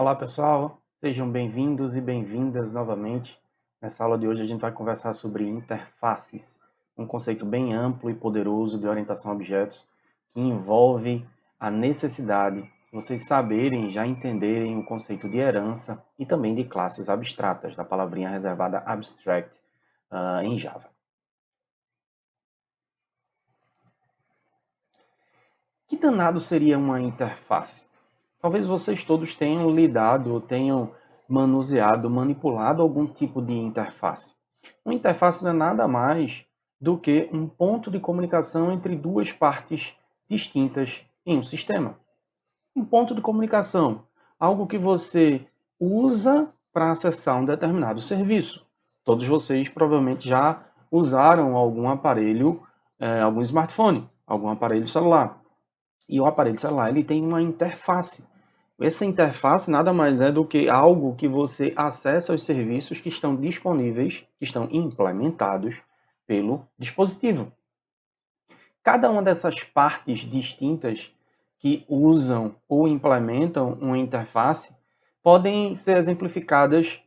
Olá pessoal, sejam bem-vindos e bem-vindas novamente. Nessa aula de hoje a gente vai conversar sobre interfaces, um conceito bem amplo e poderoso de orientação a objetos que envolve a necessidade de vocês saberem, já entenderem o conceito de herança e também de classes abstratas, da palavrinha reservada abstract em Java. Que danado seria uma interface? Talvez vocês todos tenham lidado ou tenham manuseado, manipulado algum tipo de interface. Uma interface não é nada mais do que um ponto de comunicação entre duas partes distintas em um sistema. Um ponto de comunicação, algo que você usa para acessar um determinado serviço. Todos vocês provavelmente já usaram algum aparelho, algum smartphone, algum aparelho celular. E o aparelho celular ele tem uma interface. Essa interface nada mais é do que algo que você acessa aos serviços que estão disponíveis, que estão implementados pelo dispositivo. Cada uma dessas partes distintas que usam ou implementam uma interface podem ser exemplificadas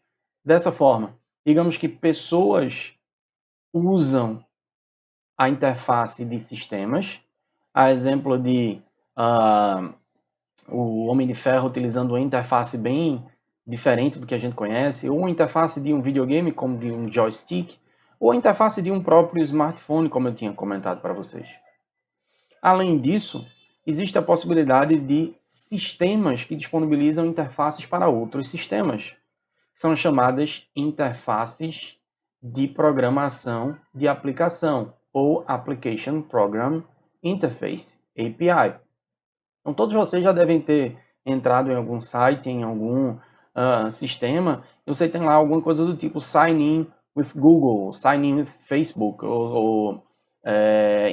dessa forma. Digamos que pessoas usam a interface de sistemas, a exemplo de o Homem de Ferro utilizando uma interface bem diferente do que a gente conhece, ou uma interface de um videogame, como de um joystick, ou a interface de um próprio smartphone, como eu tinha comentado para vocês. Além disso, existe a possibilidade de sistemas que disponibilizam interfaces para outros sistemas. São chamadas interfaces de programação de aplicação, ou Application Program Interface, API. Então, todos vocês já devem ter entrado em algum site, em algum sistema, e você tem lá alguma coisa do tipo Sign in with Google, Sign in with Facebook, ou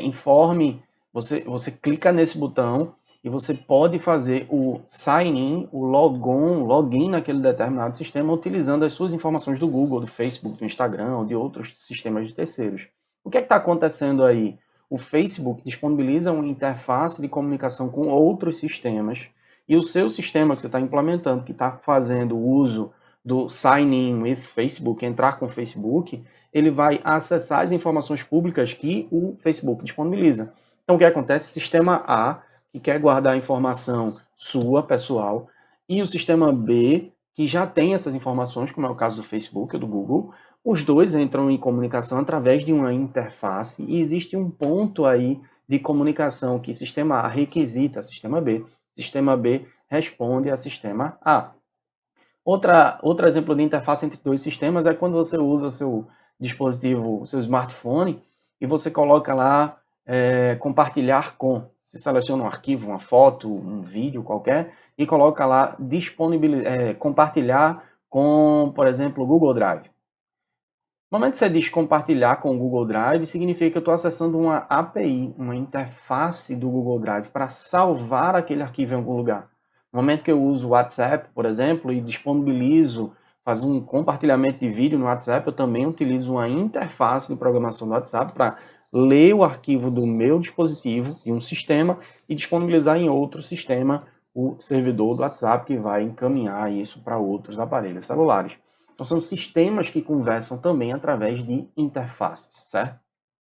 informe, você clica nesse botão e você pode fazer o sign in, o login naquele determinado sistema, utilizando as suas informações do Google, do Facebook, do Instagram, ou de outros sistemas de terceiros. O que é que está acontecendo aí? O Facebook disponibiliza uma interface de comunicação com outros sistemas e o seu sistema que você está implementando, que está fazendo uso do Sign in with Facebook, entrar com o Facebook, ele vai acessar as informações públicas que o Facebook disponibiliza. Então, o que acontece? O sistema A, que quer guardar a informação sua, pessoal, e o sistema B, que já tem essas informações, como é o caso do Facebook ou do Google, os dois entram em comunicação através de uma interface e existe um ponto aí de comunicação que sistema A requisita a sistema B responde a sistema A. Outro exemplo de interface entre dois sistemas é quando você usa o seu dispositivo, o seu smartphone, e você coloca lá compartilhar com. Você seleciona um arquivo, uma foto, um vídeo qualquer, e coloca lá compartilhar com, por exemplo, o Google Drive. No momento que você diz compartilhar com o Google Drive, significa que eu estou acessando uma API, uma interface do Google Drive para salvar aquele arquivo em algum lugar. No momento que eu uso o WhatsApp, por exemplo, e disponibilizo, fazer um compartilhamento de vídeo no WhatsApp, eu também utilizo uma interface de programação do WhatsApp para ler o arquivo do meu dispositivo, de um sistema, e disponibilizar em outro sistema o servidor do WhatsApp que vai encaminhar isso para outros aparelhos celulares. Então, são sistemas que conversam também através de interfaces, certo?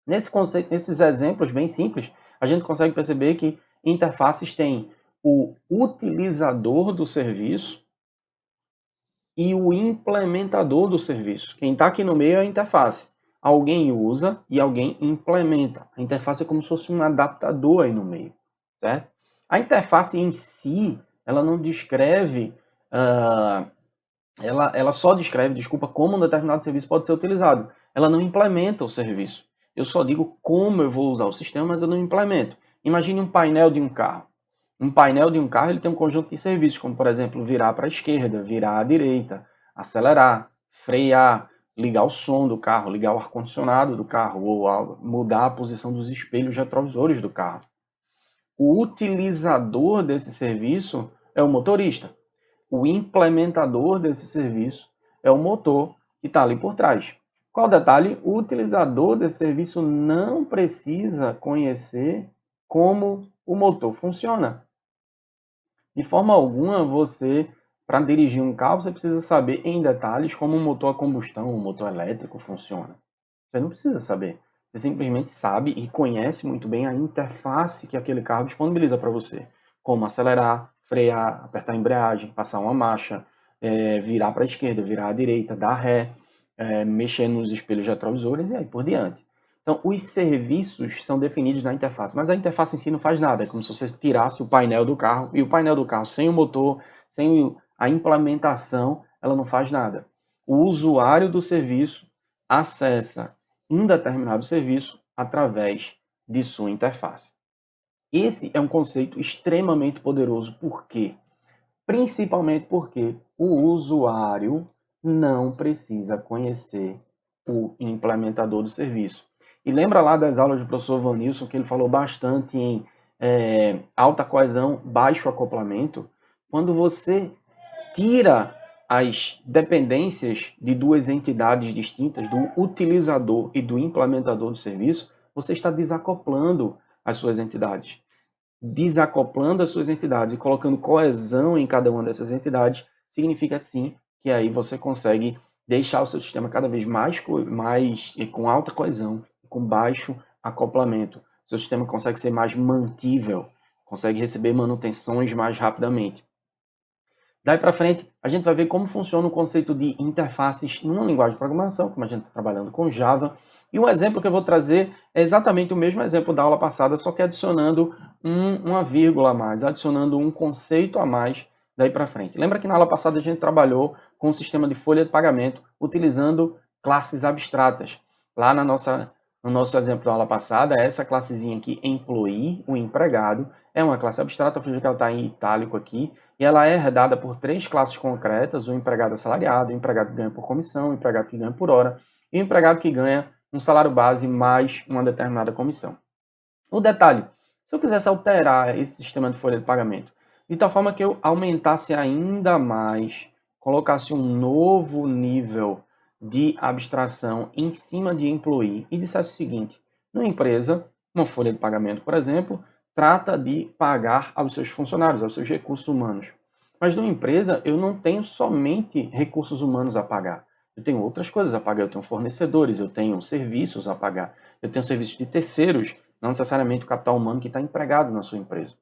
Nesse conceito, nesses exemplos bem simples, a gente consegue perceber que interfaces têm o utilizador do serviço e o implementador do serviço. Quem está aqui no meio é a interface. Alguém usa e alguém implementa. A interface é como se fosse um adaptador aí no meio, certo? A interface em si, ela não descreve ela só descreve, desculpa, como um determinado serviço pode ser utilizado. Ela não implementa o serviço. Eu só digo como eu vou usar o sistema, mas eu não implemento. Imagine um painel de um carro. Um painel de um carro ele tem um conjunto de serviços, como, por exemplo, virar para a esquerda, virar à direita, acelerar, frear, ligar o som do carro, ligar o ar-condicionado do carro, ou mudar a posição dos espelhos retrovisores do carro. O utilizador desse serviço é o motorista. O implementador desse serviço é o motor que está ali por trás. Qual o detalhe? O utilizador desse serviço não precisa conhecer como o motor funciona. De forma alguma, você para dirigir um carro, você precisa saber em detalhes como um motor a combustão, um motor elétrico funciona. Você não precisa saber. Você simplesmente sabe e conhece muito bem a interface que aquele carro disponibiliza para você. Como acelerar, frear, apertar a embreagem, passar uma marcha, virar para a esquerda, virar à direita, dar ré, mexer nos espelhos retrovisores e aí por diante. Então, os serviços são definidos na interface, mas a interface em si não faz nada. É como se você tirasse o painel do carro, e o painel do carro sem o motor, sem a implementação, ela não faz nada. O usuário do serviço acessa um determinado serviço através de sua interface. Esse é um conceito extremamente poderoso. Por quê? Principalmente porque o usuário não precisa conhecer o implementador do serviço. E lembra lá das aulas do professor Vanilson que ele falou bastante em alta coesão, baixo acoplamento? Quando você tira as dependências de duas entidades distintas, do utilizador e do implementador do serviço, você está desacoplando as suas entidades. Desacoplando as suas entidades e colocando coesão em cada uma dessas entidades, significa sim que aí você consegue deixar o seu sistema cada vez mais com alta coesão, com baixo acoplamento. O seu sistema consegue ser mais mantível, consegue receber manutenções mais rapidamente. Daí para frente, a gente vai ver como funciona o conceito de interfaces numa linguagem de programação, como a gente está trabalhando com Java. E um exemplo que eu vou trazer é exatamente o mesmo exemplo da aula passada, só que adicionando uma vírgula a mais, adicionando um conceito a mais daí para frente. Lembra que na aula passada a gente trabalhou com o sistema de folha de pagamento, utilizando classes abstratas. Lá no nosso exemplo da aula passada, essa classezinha aqui, employee, o empregado, é uma classe abstrata, por isso que ela está em itálico aqui, e ela é herdada por três classes concretas: o empregado assalariado, o empregado que ganha por comissão, o empregado que ganha por hora e o empregado que ganha um salário base mais uma determinada comissão. O detalhe, se eu quisesse alterar esse sistema de folha de pagamento, de tal forma que eu aumentasse ainda mais, colocasse um novo nível de abstração em cima de employee e dissesse o seguinte: numa empresa, uma folha de pagamento, por exemplo, trata de pagar aos seus funcionários, aos seus recursos humanos. Mas numa empresa, eu não tenho somente recursos humanos a pagar. Eu tenho outras coisas a pagar. Eu tenho fornecedores, eu tenho serviços a pagar, eu tenho serviços de terceiros, não necessariamente o capital humano que está empregado na sua empresa.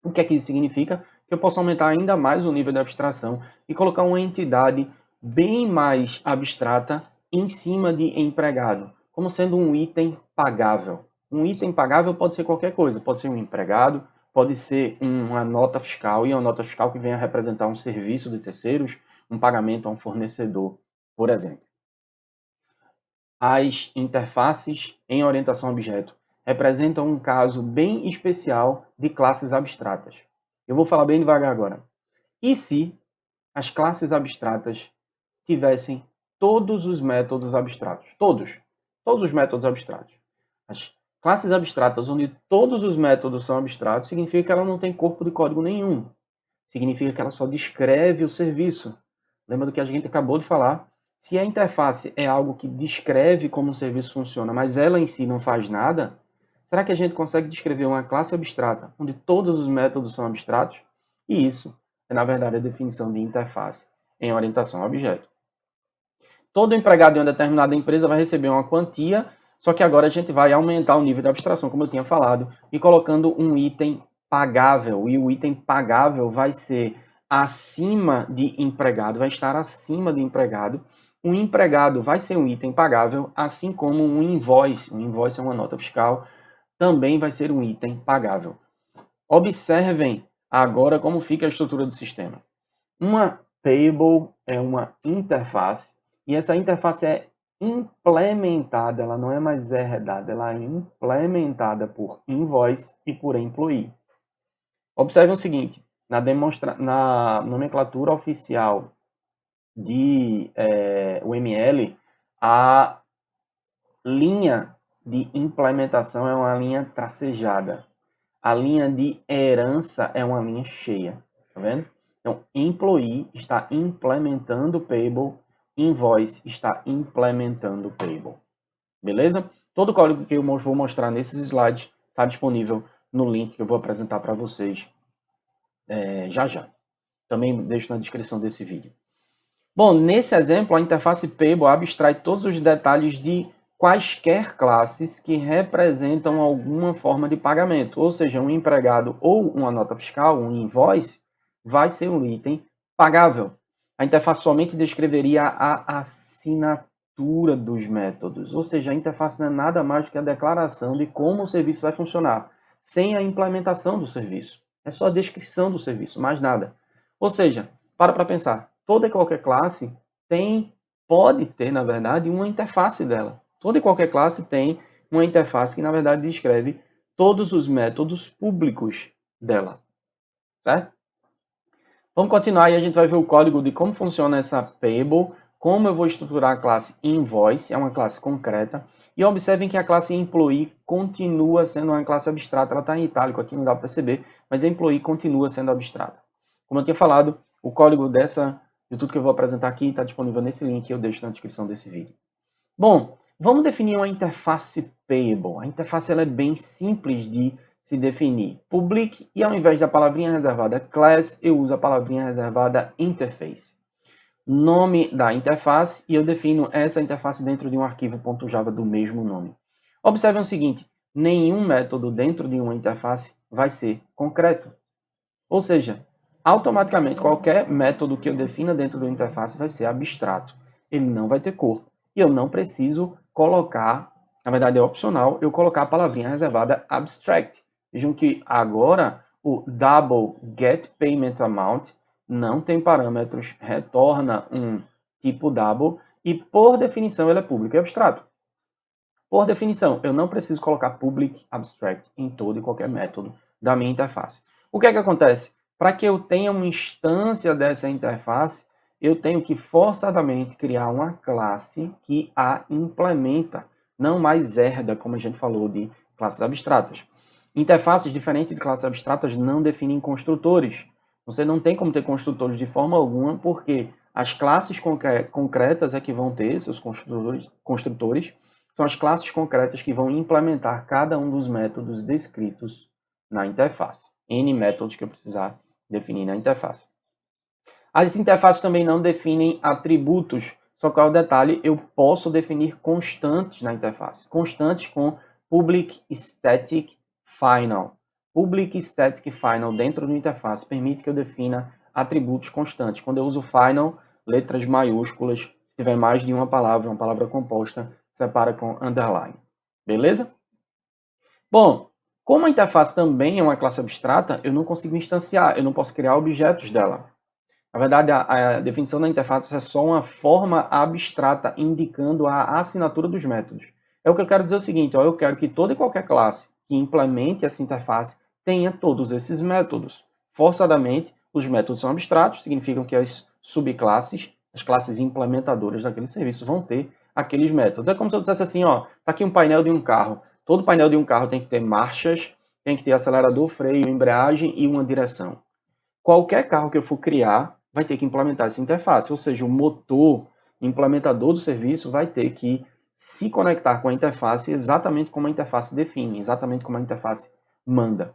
O que é que isso significa? Que eu posso aumentar ainda mais o nível de abstração e colocar uma entidade bem mais abstrata em cima de empregado, como sendo um item pagável. Um item pagável pode ser qualquer coisa, pode ser um empregado, pode ser uma nota fiscal, e uma nota fiscal que venha representar um serviço de terceiros, um pagamento a um fornecedor, por exemplo. As interfaces em orientação a objeto representam um caso bem especial de classes abstratas. Eu vou falar bem devagar agora. E se as classes abstratas tivessem todos os métodos abstratos? Todos os métodos abstratos. As classes abstratas onde todos os métodos são abstratos significa que ela não tem corpo de código nenhum. Significa que ela só descreve o serviço. Lembra do que a gente acabou de falar? Se a interface é algo que descreve como o serviço funciona, mas ela em si não faz nada, será que a gente consegue descrever uma classe abstrata onde todos os métodos são abstratos? E isso é, na verdade, a definição de interface em orientação a objeto. Todo empregado em uma determinada empresa vai receber uma quantia, só que agora a gente vai aumentar o nível de abstração, como eu tinha falado, e colocando um item pagável. E o item pagável vai ser acima de empregado, vai estar acima de empregado. O empregado vai ser um item pagável, assim como um invoice. Um invoice é uma nota fiscal, também vai ser um item pagável. Observem agora como fica a estrutura do sistema. Uma payable é uma interface, e essa interface é implementada, ela não é mais herdada, ela é implementada por invoice e por employee. Observe o seguinte, na nomenclatura oficial de UML, a linha de implementação é uma linha tracejada. A linha de herança é uma linha cheia, tá vendo? Então, employee está implementando o payable, invoice está implementando o payable. Beleza? Todo o código que eu vou mostrar nesses slides está disponível no link que eu vou apresentar para vocês já já. Também deixo na descrição desse vídeo. Bom, nesse exemplo, a interface Payable abstrai todos os detalhes de quaisquer classes que representam alguma forma de pagamento, ou seja, um empregado ou uma nota fiscal, um invoice, vai ser um item pagável. A interface somente descreveria a assinatura dos métodos, ou seja, a interface não é nada mais do que a declaração de como o serviço vai funcionar, sem a implementação do serviço. É só a descrição do serviço, mais nada. Ou seja, para pensar, toda e qualquer classe pode ter, na verdade, uma interface dela. Toda e qualquer classe tem uma interface que, na verdade, descreve todos os métodos públicos dela, certo? Vamos continuar e a gente vai ver o código de como funciona essa Payable, como eu vou estruturar a classe Invoice, é uma classe concreta, e observem que a classe Employee continua sendo uma classe abstrata, ela está em itálico aqui, não dá para perceber, mas a Employee continua sendo abstrata. Como eu tinha falado, o código de tudo que eu vou apresentar aqui está disponível nesse link que eu deixo na descrição desse vídeo. Bom, vamos definir uma interface Payable. A interface ela é bem simples de se definir. Public, e ao invés da palavrinha reservada class, eu uso a palavrinha reservada interface. Nome da interface, e eu defino essa interface dentro de um arquivo .java do mesmo nome. Observem o seguinte, nenhum método dentro de uma interface vai ser concreto. Ou seja, automaticamente qualquer método que eu defina dentro da interface vai ser abstrato. Ele não vai ter corpo. E eu não preciso colocar, na verdade é opcional, eu colocar a palavrinha reservada abstract. Vejam que agora o double get payment amount não tem parâmetros, retorna um tipo double e por definição ele é público e abstrato. Por definição, eu não preciso colocar public abstract em todo e qualquer método da minha interface. O que é que acontece? Para que eu tenha uma instância dessa interface, eu tenho que forçadamente criar uma classe que a implementa, não mais herda, como a gente falou, de classes abstratas. Interfaces diferentes de classes abstratas não definem construtores. Você não tem como ter construtores de forma alguma, porque as classes concretas é que vão ter seus construtores, são as classes concretas que vão implementar cada um dos métodos descritos na interface. N métodos que eu precisar definir na interface. As interfaces também não definem atributos, só que o detalhe, eu posso definir constantes na interface. Constantes com public static final. Public static final dentro da interface permite que eu defina atributos constantes. Quando eu uso final, letras maiúsculas, se tiver mais de uma palavra composta, separa com underline. Beleza? Bom, como a interface também é uma classe abstrata, eu não consigo instanciar, eu não posso criar objetos dela. Na verdade, a definição da interface é só uma forma abstrata indicando a assinatura dos métodos. É o que eu quero dizer o seguinte, ó, eu quero que toda e qualquer classe que implemente essa interface tenha todos esses métodos. Forçadamente, os métodos são abstratos, significam que as subclasses, as classes implementadoras daquele serviço vão ter aqueles métodos. É como se eu dissesse assim, ó, tá aqui um painel de um carro. Todo painel de um carro tem que ter marchas, tem que ter acelerador, freio, embreagem e uma direção. Qualquer carro que eu for criar vai ter que implementar essa interface, ou seja, o motor implementador do serviço vai ter que se conectar com a interface exatamente como a interface define, exatamente como a interface manda,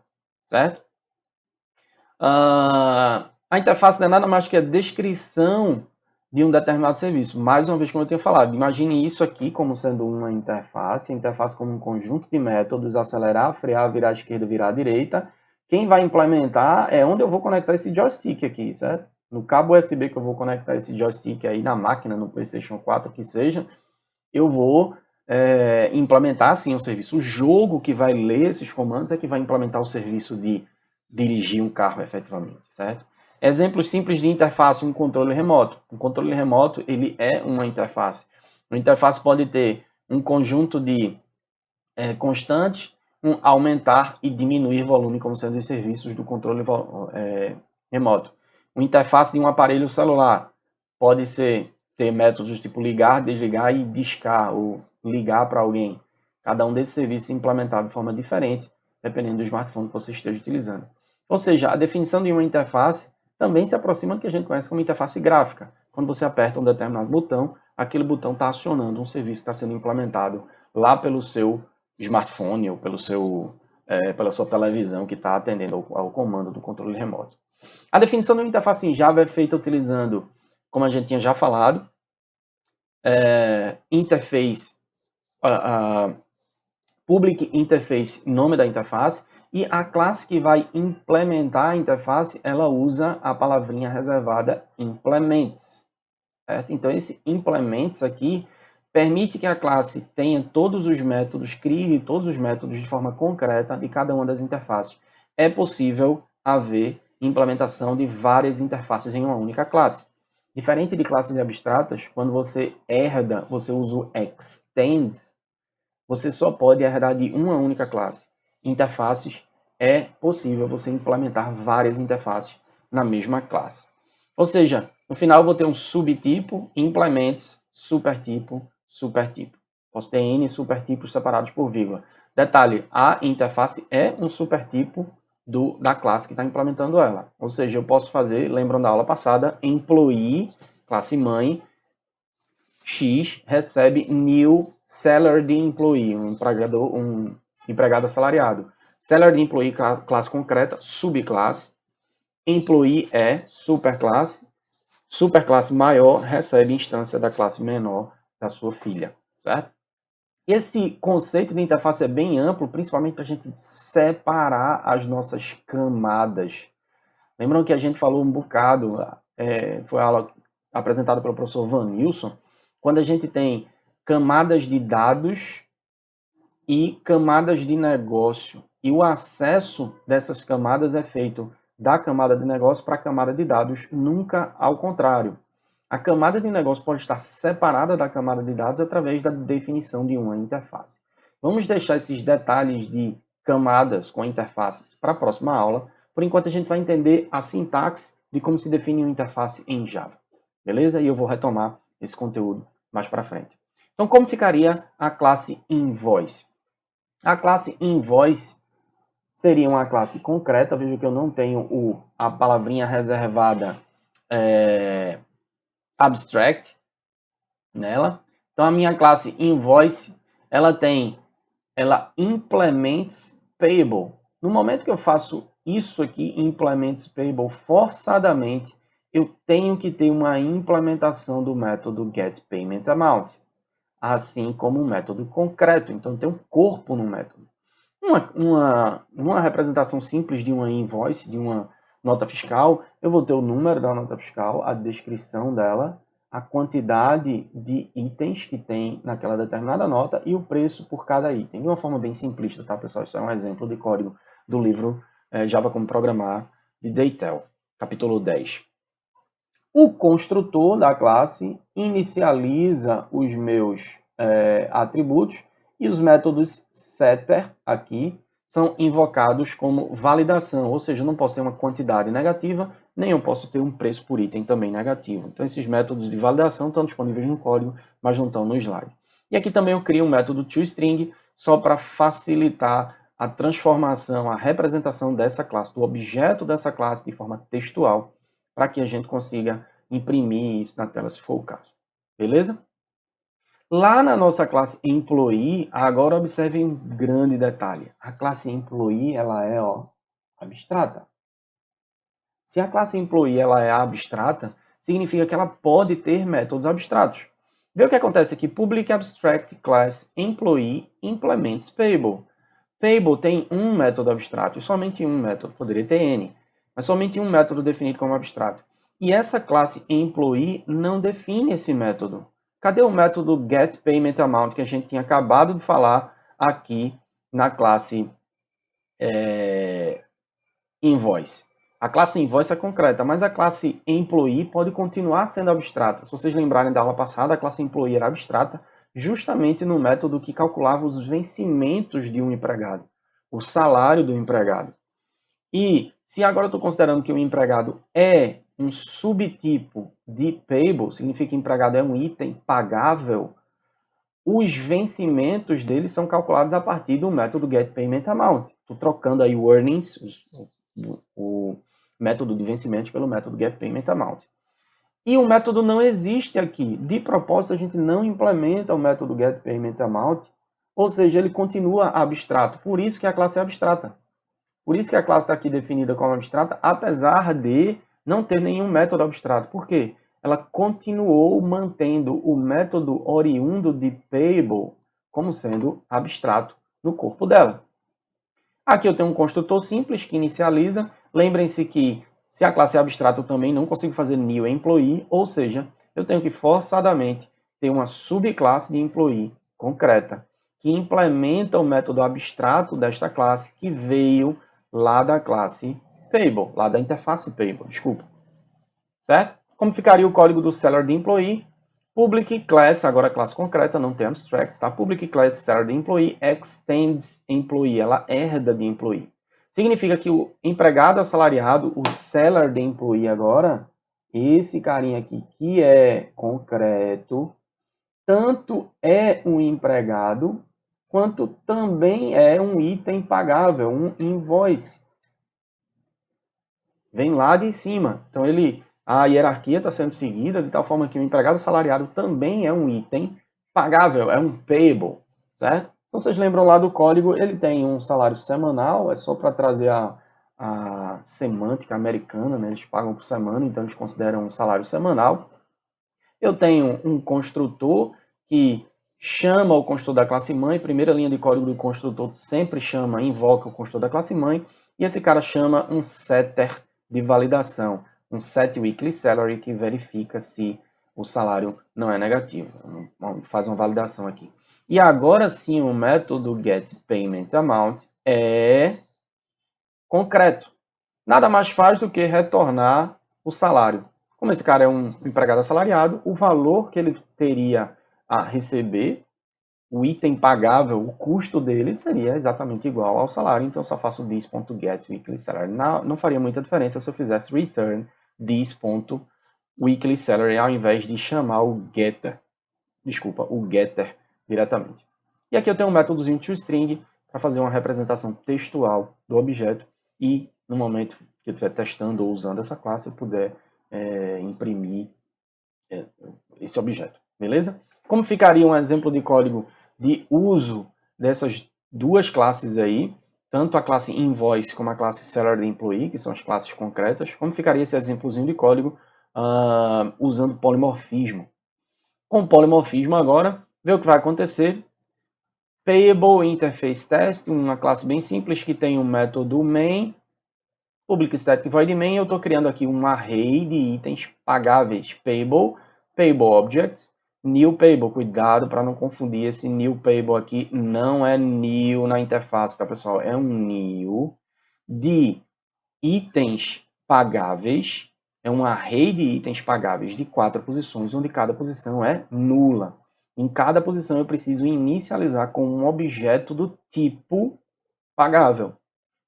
certo? A interface não é nada mais que a descrição de um determinado serviço. Mais uma vez, como eu tinha falado, imagine isso aqui como sendo uma interface, a interface como um conjunto de métodos, acelerar, frear, virar à esquerda, virar à direita. Quem vai implementar é onde eu vou conectar esse joystick aqui, certo? No cabo USB que eu vou conectar esse joystick aí na máquina, no PlayStation 4, que seja, eu vou implementar assim o serviço. O jogo que vai ler esses comandos é que vai implementar o serviço de dirigir um carro efetivamente, certo? Exemplos simples de interface, um controle remoto. Um controle remoto, ele é uma interface. Uma interface pode ter um conjunto de constantes, um aumentar e diminuir volume, como sendo os serviços do controle remoto. Uma interface de um aparelho celular pode ter métodos tipo ligar, desligar e discar, ou ligar para alguém. Cada um desses serviços é implementado de forma diferente, dependendo do smartphone que você esteja utilizando. Ou seja, a definição de uma interface também se aproxima do que a gente conhece como interface gráfica. Quando você aperta um determinado botão, aquele botão está acionando um serviço que está sendo implementado lá pelo seu smartphone ou pela sua televisão que está atendendo ao comando do controle remoto. A definição de uma interface em Java é feita utilizando, como a gente tinha já falado, interface, public interface, nome da interface, e a classe que vai implementar a interface, ela usa a palavrinha reservada implements. Certo? Então, esse implements aqui permite que a classe tenha todos os métodos, crie todos os métodos de forma concreta de cada uma das interfaces. É possível haver implementação de várias interfaces em uma única classe. Diferente de classes abstratas, quando você herda, você usa o extends, você só pode herdar de uma única classe. Interfaces, é possível você implementar várias interfaces na mesma classe. Ou seja, no final eu vou ter um subtipo, implements, supertipo, supertipo. Posso ter N supertipos separados por vírgula. Detalhe, a interface é um supertipo da classe que está implementando ela. Ou seja, eu posso fazer, lembrando da aula passada, employee, classe mãe, X recebe new salaried employee, um empregado assalariado. Salaried employee, classe concreta, subclasse. Employee é superclasse. Superclasse maior recebe instância da classe menor da sua filha, certo? Esse conceito de interface é bem amplo, principalmente para a gente separar as nossas camadas. Lembram que a gente falou um bocado, foi a aula apresentada pelo professor Van Nilson, quando a gente tem camadas de dados e camadas de negócio. E o acesso dessas camadas é feito da camada de negócio para a camada de dados, nunca ao contrário. A camada de negócio pode estar separada da camada de dados através da definição de uma interface. Vamos deixar esses detalhes de camadas com interfaces para a próxima aula. Por enquanto, a gente vai entender a sintaxe de como se define uma interface em Java. Beleza? E eu vou retomar esse conteúdo mais para frente. Então, como ficaria a classe invoice? A classe invoice seria uma classe concreta. Veja que eu não tenho a palavrinha reservada abstract nela. Então, a minha classe invoice, ela implements payable. No momento que eu faço isso aqui, implements payable, forçadamente, eu tenho que ter uma implementação do método getPaymentAmount, assim como um método concreto. Então, tem um corpo no método. Uma representação simples de uma invoice, de uma nota fiscal, eu vou ter o número da nota fiscal, a descrição dela, a quantidade de itens que tem naquela determinada nota e o preço por cada item. De uma forma bem simplista, tá, pessoal? Isso é um exemplo de código do livro Java Como Programar, de Deitel, capítulo 10. O construtor da classe inicializa os meus atributos e os métodos setter aqui são invocados como validação, ou seja, eu não posso ter uma quantidade negativa, nem eu posso ter um preço por item também negativo. Então, esses métodos de validação estão disponíveis no código, mas não estão no slide. E aqui também eu crio um método toString, só para facilitar a transformação, a representação dessa classe, do objeto dessa classe de forma textual, para que a gente consiga imprimir isso na tela, se for o caso. Beleza? Lá na nossa classe Employee, agora observem um grande detalhe. A classe Employee, ela é abstrata. Se a classe Employee ela é abstrata, significa que ela pode ter métodos abstratos. Vê o que acontece aqui. Public Abstract Class Employee Implements Payable. Payable tem um método abstrato e somente um método. Poderia ter N, mas somente um método definido como abstrato. E essa classe Employee não define esse método. Cadê o método getPaymentAmount que a gente tinha acabado de falar aqui na classe Invoice? A classe Invoice é concreta, mas a classe Employee pode continuar sendo abstrata. Se vocês lembrarem da aula passada, a classe Employee era abstrata justamente no método que calculava os vencimentos de um empregado, o salário do empregado. E se agora eu estou considerando que o empregado é um subtipo de payable, significa que empregado é um item pagável, os vencimentos dele são calculados a partir do método getPaymentAmount. Estou trocando aí o earnings, o método de vencimentos, pelo método getPaymentAmount. E o método não existe aqui. De propósito, a gente não implementa o método getPaymentAmount, ou seja, ele continua abstrato. Por isso que a classe é abstrata. Por isso que a classe está aqui definida como abstrata, apesar de não ter nenhum método abstrato. Por quê? Ela continuou mantendo o método oriundo de Payable como sendo abstrato no corpo dela. Aqui eu tenho um construtor simples que inicializa. Lembrem-se que se a classe é abstrata eu também não consigo fazer new employee, ou seja, eu tenho que forçadamente ter uma subclasse de employee concreta que implementa o método abstrato desta classe que veio lá da classe Payable, lá da interface Payable, desculpa. Certo? Como ficaria o código do seller de employee? Public class, agora classe concreta, não tem abstract, tá? Public class seller de employee extends employee, ela herda de employee. Significa que o empregado assalariado, o seller de employee agora, esse carinha aqui que é concreto, tanto é um empregado, quanto também é um item pagável, um invoice. Vem lá de cima. Então a hierarquia está sendo seguida de tal forma que o empregado assalariado também é um item pagável, é um payable, certo? Então vocês lembram lá do código, ele tem um salário semanal, é só para trazer a semântica americana, né? Eles pagam por semana, então eles consideram um salário semanal. Eu tenho um construtor que chama o construtor da classe mãe, primeira linha de código do construtor sempre invoca o construtor da classe mãe, e esse cara chama um setter de validação, um set weekly salary que verifica se o salário não é negativo. Faz uma validação aqui. E agora sim o método getPaymentAmount é concreto. Nada mais faz do que retornar o salário. Como esse cara é um empregado assalariado, o valor que ele teria a receber, o item pagável, o custo dele seria exatamente igual ao salário. Então eu só faço this.getWeeklySalary. Não faria muita diferença se eu fizesse return this.weeklySalary ao invés de chamar o getter diretamente. E aqui eu tenho um métodozinho toString para fazer uma representação textual do objeto e no momento que eu estiver testando ou usando essa classe, eu puder imprimir esse objeto, beleza? Como ficaria um exemplo de código de uso dessas duas classes aí, tanto a classe Invoice como a classe Seller Employee, que são as classes concretas, como ficaria esse exemplozinho de código usando polimorfismo? Com polimorfismo agora, vê o que vai acontecer. Payable Interface Test, uma classe bem simples que tem um método main, public static void main. Eu estou criando aqui um array de itens pagáveis payable, payable objects, new payable. Cuidado para não confundir, esse new payable aqui não é new na interface, tá pessoal? É um new de itens pagáveis, é um array de itens pagáveis de 4 posições, onde cada posição é nula. Em cada posição eu preciso inicializar com um objeto do tipo pagável.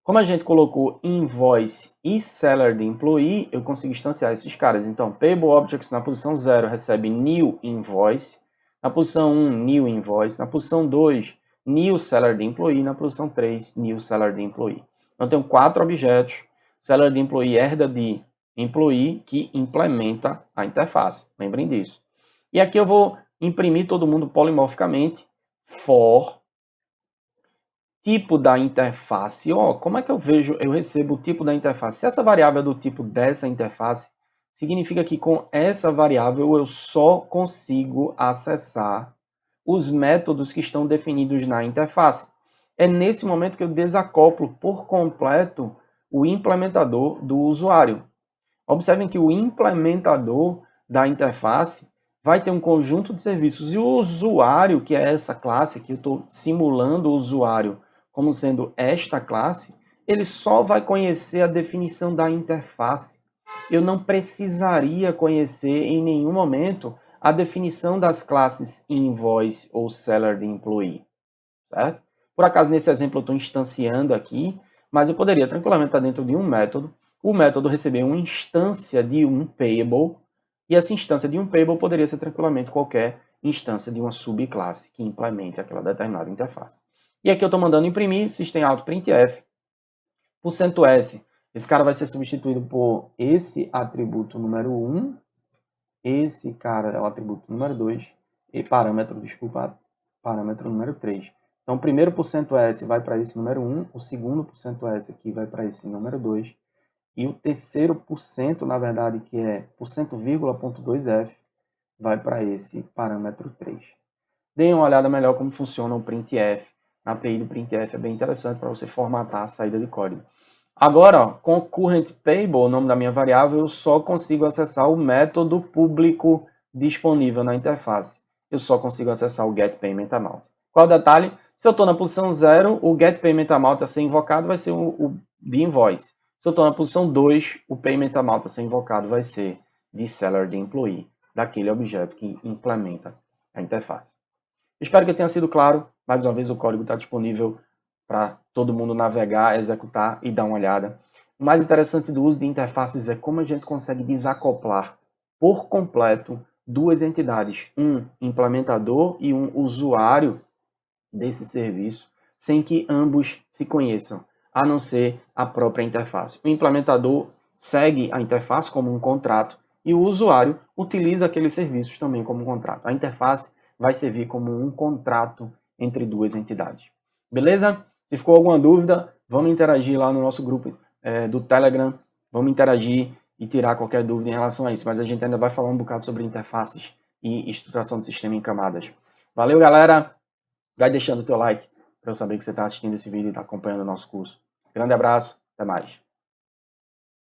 Como a gente colocou invoice e seller de employee, eu consigo instanciar esses caras. Então, payable objects na posição 0 recebe new invoice, na posição 1, new invoice, na posição 2, new seller de employee, na posição 3, new seller de employee. Então, eu tenho 4 objetos. Seller de employee herda de employee que implementa a interface. Lembrem disso. E aqui eu vou imprimir todo mundo polimorficamente for tipo da interface. Como é que eu recebo o tipo da interface? Se essa variável é do tipo dessa interface, significa que com essa variável eu só consigo acessar os métodos que estão definidos na interface. É nesse momento que eu desacoplo por completo o implementador do usuário. Observem que o implementador da interface vai ter um conjunto de serviços e o usuário, que é essa classe, que eu estou simulando o usuário como sendo esta classe, ele só vai conhecer a definição da interface. Eu não precisaria conhecer em nenhum momento a definição das classes invoice ou seller de employee. Certo? Por acaso, nesse exemplo, eu estou instanciando aqui, mas eu poderia tranquilamente estar dentro de um método, o método receber uma instância de um payable, e essa instância de um payable poderia ser tranquilamente qualquer instância de uma subclasse que implemente aquela determinada interface. E aqui eu estou mandando imprimir system.out.printf, %s. Esse cara vai ser substituído por esse atributo número 1, esse cara é o atributo número 2, e parâmetro número 3. Então, o primeiro %S vai para esse número 1, o segundo %S aqui vai para esse número 2, e o terceiro %, na verdade, que é %,.2f, vai para esse parâmetro 3. Deem uma olhada melhor como funciona o printf. A API do printf é bem interessante para você formatar a saída de código. Agora, ó, com current table, o nome da minha variável, eu só consigo acessar o método público disponível na interface. Eu só consigo acessar o getPaymentAmount. Qual o detalhe? Se eu estou na posição 0, o getPaymentAmount a ser invocado vai ser o de invoice. Se eu estou na posição 2, o paymentAmount a ser invocado vai ser de seller de employee, daquele objeto que implementa a interface. Espero que tenha sido claro. Mais uma vez, o código está disponível para todo mundo navegar, executar e dar uma olhada. O mais interessante do uso de interfaces é como a gente consegue desacoplar por completo duas entidades, um implementador e um usuário desse serviço, sem que ambos se conheçam, a não ser a própria interface. O implementador segue a interface como um contrato e o usuário utiliza aqueles serviços também como um contrato. A interface vai servir como um contrato entre duas entidades. Beleza? Se ficou alguma dúvida, vamos interagir lá no nosso grupo do Telegram. Vamos interagir e tirar qualquer dúvida em relação a isso. Mas a gente ainda vai falar um bocado sobre interfaces e estruturação de sistema em camadas. Valeu, galera! Vai deixando o teu like para eu saber que você está assistindo esse vídeo e está acompanhando o nosso curso. Grande abraço, até mais.